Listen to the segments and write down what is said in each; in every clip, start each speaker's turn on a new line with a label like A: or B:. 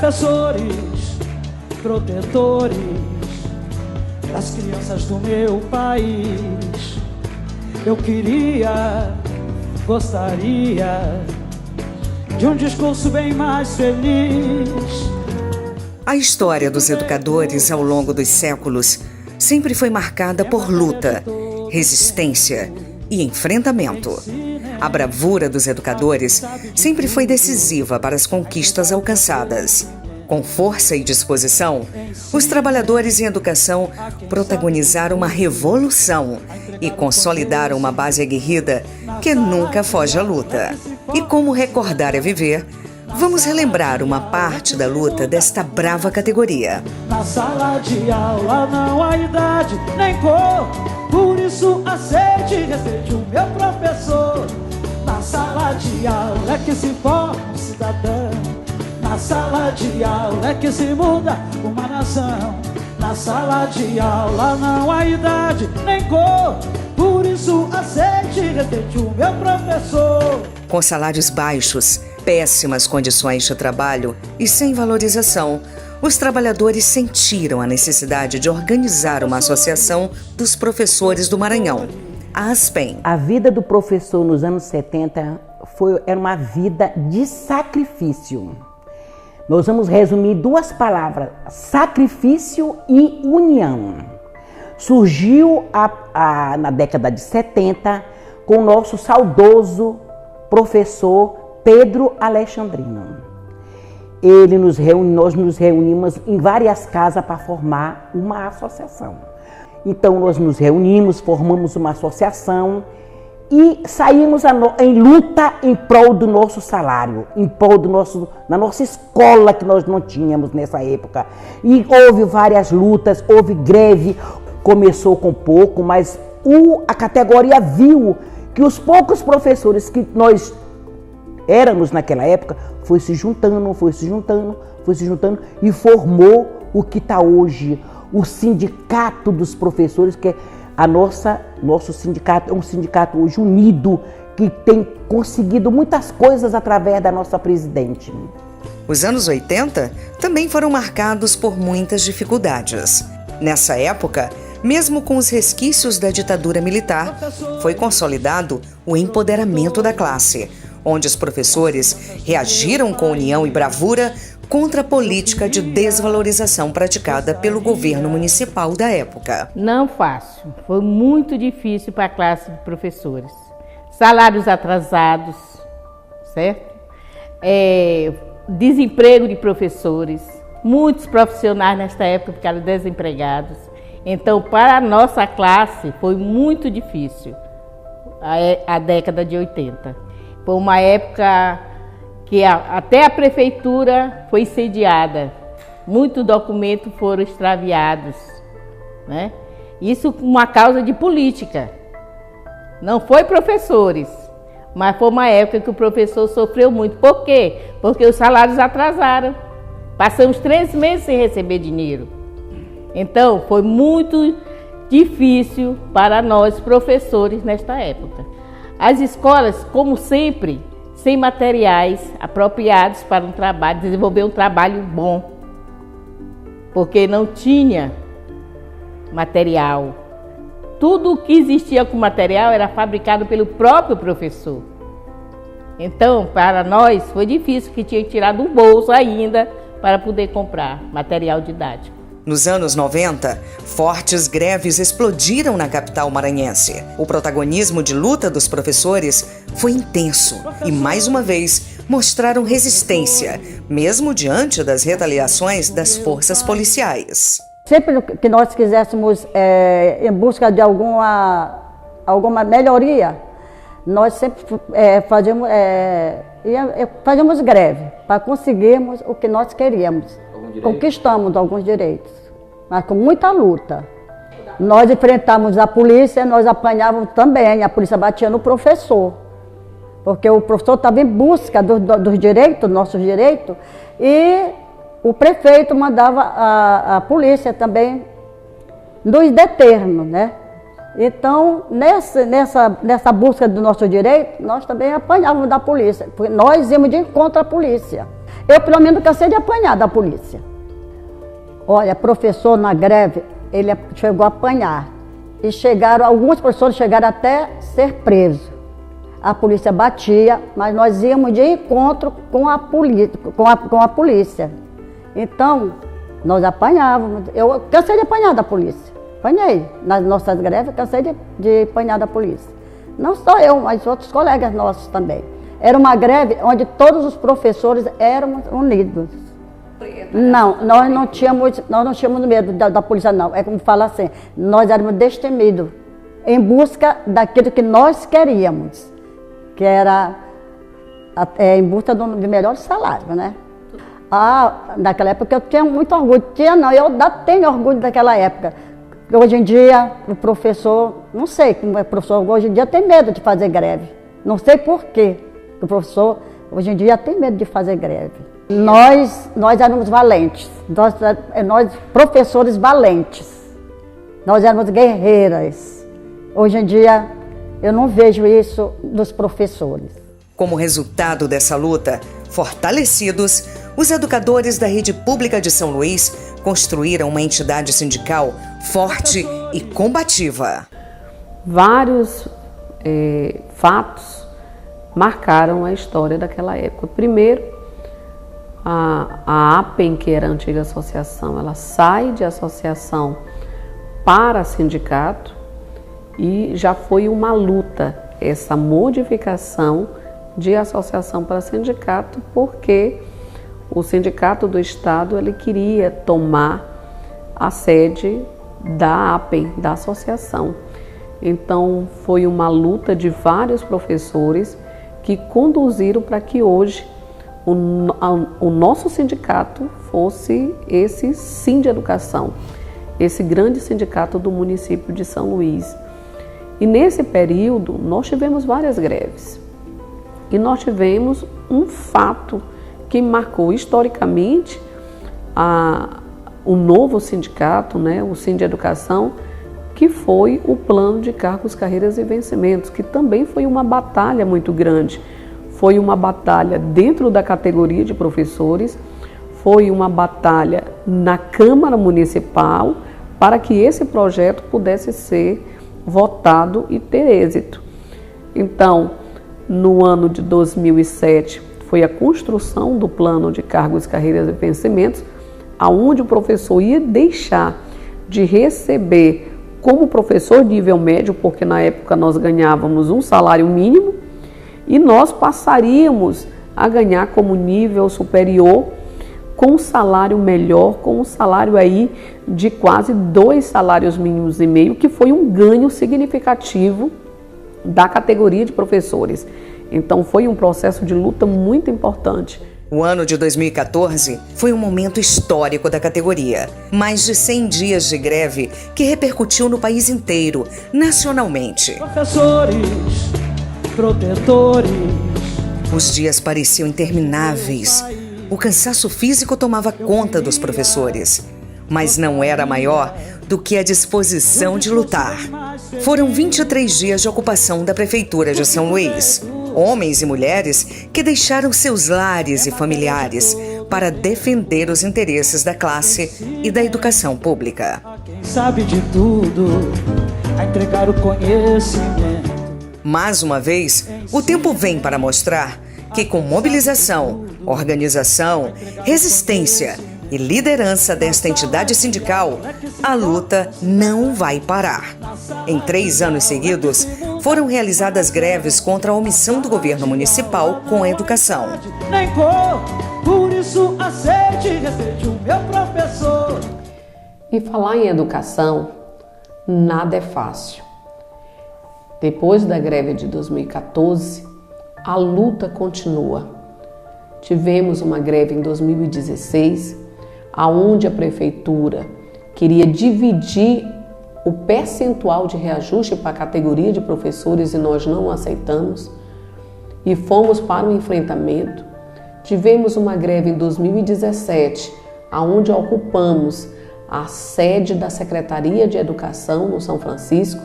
A: professores, protetores das crianças do meu país. Eu gostaria de um discurso bem mais feliz.
B: A história dos educadores ao longo dos séculos sempre foi marcada por luta, resistência e enfrentamento. A bravura dos educadores sempre foi decisiva para as conquistas alcançadas. Com força e disposição, os trabalhadores em educação protagonizaram uma revolução e consolidaram uma base aguerrida que nunca foge à luta. E como recordar é viver, vamos relembrar uma parte da luta desta brava categoria.
A: Na sala de aula não há idade nem cor, por isso aceite e respeite o meu professor. Na sala de aula é que se forma um cidadão. Na sala de aula é que se muda uma nação. Na sala de aula não há idade nem cor, por isso aceite e respeite o meu professor.
B: Com salários baixos, péssimas condições de trabalho e sem valorização, os trabalhadores sentiram a necessidade de organizar uma associação dos professores do Maranhão, a ASPEM.
C: A vida do professor nos anos 70 era uma vida de sacrifício. Nós vamos resumir duas palavras: sacrifício e união. Surgiu na década de 70 com o nosso saudoso professor Pedro Alexandrino. Nós nos reunimos em várias casas para formar uma associação. Então nós nos reunimos, formamos uma associação e saímos em luta em prol do nosso salário, em prol da nossa escola que nós não tínhamos nessa época. E houve várias lutas, houve greve, começou com pouco, mas a categoria viu que os poucos professores que nós éramos naquela época foi se juntando e formou o que está hoje, o Sindicato dos Professores, que é nosso sindicato, é um sindicato hoje unido, que tem conseguido muitas coisas através da nossa presidente.
B: Os anos 80 também foram marcados por muitas dificuldades. Nessa época, mesmo com os resquícios da ditadura militar, foi consolidado o empoderamento da classe, onde os professores reagiram com união e bravura contra a política de desvalorização praticada pelo governo municipal da época.
D: Não fácil, foi muito difícil para a classe de professores. Salários atrasados, certo? Desemprego de professores, muitos profissionais nesta época ficaram desempregados. Então, para a nossa classe foi muito difícil a década de 80. Foi uma época que até a prefeitura foi incendiada, muitos documentos foram extraviados, né? Isso por uma causa de política, não foi professores, mas foi uma época que o professor sofreu muito. Por quê? Porque os salários atrasaram, passamos 3 meses sem receber dinheiro. Então foi muito difícil para nós professores nesta época. As escolas, como sempre, sem materiais apropriados para desenvolver um trabalho bom, porque não tinha material. Tudo o que existia com material era fabricado pelo próprio professor. Então, para nós, foi difícil, que tinha que tirar do bolso ainda para poder comprar material didático.
B: Nos anos 90, fortes greves explodiram na capital maranhense. O protagonismo de luta dos professores foi intenso e, mais uma vez, mostraram resistência, mesmo diante das retaliações das forças policiais.
E: Sempre que nós quiséssemos, em busca de alguma melhoria, nós sempre fazíamos greve para conseguirmos o que nós queríamos. Conquistamos alguns direitos, mas com muita luta. Nós enfrentamos a polícia, nós apanhávamos também, a polícia batia no professor, porque o professor estava em busca dos direitos, nossos direitos, e o prefeito mandava a polícia também nos deter, né? Então, nessa busca do nosso direito, nós também apanhávamos da polícia, porque nós íamos de encontro à polícia. Eu, pelo menos, cansei de apanhar da polícia. Olha, professor na greve, ele chegou a apanhar. E alguns professores chegaram até ser presos. A polícia batia, mas nós íamos de encontro com a polícia. Então, nós apanhávamos. Eu cansei de apanhar da polícia. Apanhei. Nas nossas greves, cansei de apanhar da polícia. Não só eu, mas outros colegas nossos também. Era uma greve onde todos os professores eram unidos. Não, nós não tínhamos medo da polícia, não. É como fala assim, nós éramos destemidos em busca daquilo que nós queríamos, que era em busca de melhores salários, né? Naquela época eu tinha muito orgulho. Eu ainda tenho orgulho daquela época. Hoje em dia, o professor, não sei como é professor, hoje em dia tem medo de fazer greve. Não sei por quê. O professor, hoje em dia, tem medo de fazer greve. Nós éramos valentes, nós professores valentes, nós éramos guerreiras. Hoje em dia, eu não vejo isso dos professores.
B: Como resultado dessa luta, fortalecidos, os educadores da rede pública de São Luís construíram uma entidade sindical forte e combativa.
F: Vários fatos marcaram a história daquela época. Primeiro, a APEN, que era a antiga associação, ela sai de associação para sindicato e já foi uma luta essa modificação de associação para sindicato, porque o sindicato do estado ele queria tomar a sede da APEN, da associação. Então foi uma luta de vários professores que conduziram para que hoje o nosso sindicato fosse esse Sindeducação, esse grande sindicato do município de São Luís. E nesse período nós tivemos várias greves. E nós tivemos um fato que marcou historicamente o novo sindicato, né, o Sindeducação, que foi o plano de cargos, carreiras e vencimentos, que também foi uma batalha muito grande. Foi uma batalha dentro da categoria de professores, foi uma batalha na Câmara Municipal para que esse projeto pudesse ser votado e ter êxito. Então, no ano de 2007, foi a construção do plano de cargos, carreiras e vencimentos, aonde o professor ia deixar de receber como professor nível médio, porque na época nós ganhávamos um salário mínimo, e nós passaríamos a ganhar como nível superior com um salário melhor, com um salário aí de quase 2 salários mínimos e meio, que foi um ganho significativo da categoria de professores. Então foi um processo de luta muito importante.
B: O ano de 2014 foi um momento histórico da categoria. Mais de 100 dias de greve que repercutiu no país inteiro, nacionalmente.
A: Professores, protetores.
B: Os dias pareciam intermináveis. O cansaço físico tomava conta dos professores, mas não era maior do que a disposição de lutar. Foram 23 dias de ocupação da Prefeitura de São Luís. Homens e mulheres que deixaram seus lares e familiares para defender os interesses da classe e da educação pública.
A: Quem sabe de tudo, a entregar o conhecimento.
B: Mais uma vez, o tempo vem para mostrar que com mobilização, organização, resistência e liderança desta entidade sindical, a luta não vai parar. Em 3 anos seguidos, foram realizadas greves contra a omissão do governo municipal com a educação.
A: Nem cor, por isso aceite e respeite o meu professor.
F: E falar em educação, nada é fácil. Depois da greve de 2014, a luta continua. Tivemos uma greve em 2016, aonde a prefeitura queria dividir o percentual de reajuste para a categoria de professores e nós não aceitamos e fomos para o enfrentamento. Tivemos uma greve em 2017, aonde ocupamos a sede da Secretaria de Educação no São Francisco,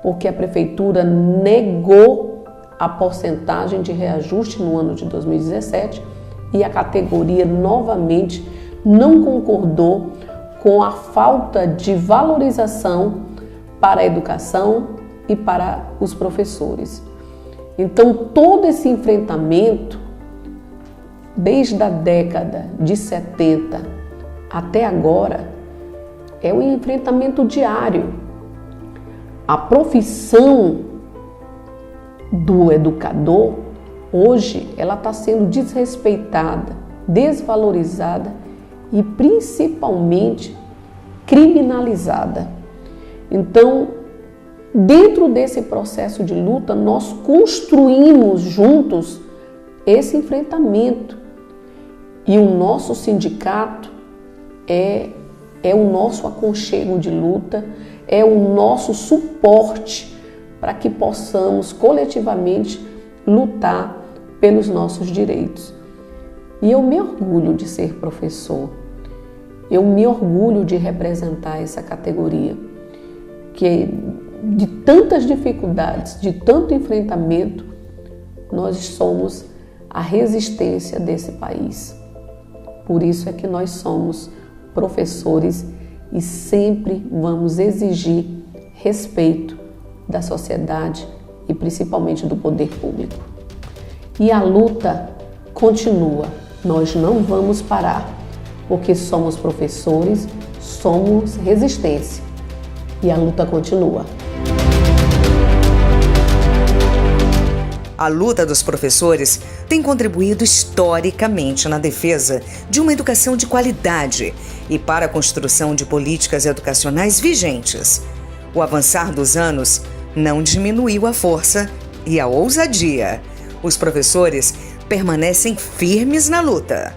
F: porque a prefeitura negou a porcentagem de reajuste no ano de 2017 e a categoria novamente não concordou com a falta de valorização para a educação e para os professores. Então, todo esse enfrentamento, desde a década de 70 até agora, é um enfrentamento diário. A profissão do educador, hoje, ela está sendo desrespeitada, desvalorizada e principalmente criminalizada. Então, dentro desse processo de luta, nós construímos juntos esse enfrentamento. E o nosso sindicato é o nosso aconchego de luta, é o nosso suporte para que possamos coletivamente lutar pelos nossos direitos. E eu me orgulho de ser professor, eu me orgulho de representar essa categoria, que de tantas dificuldades, de tanto enfrentamento, nós somos a resistência desse país. Por isso é que nós somos professores e sempre vamos exigir respeito da sociedade e principalmente do poder público. E a luta continua, nós não vamos parar, porque somos professores, somos resistência e a luta continua.
B: A luta dos professores tem contribuído historicamente na defesa de uma educação de qualidade e para a construção de políticas educacionais vigentes. O avançar dos anos não diminuiu a força e a ousadia. Os professores permanecem firmes na luta.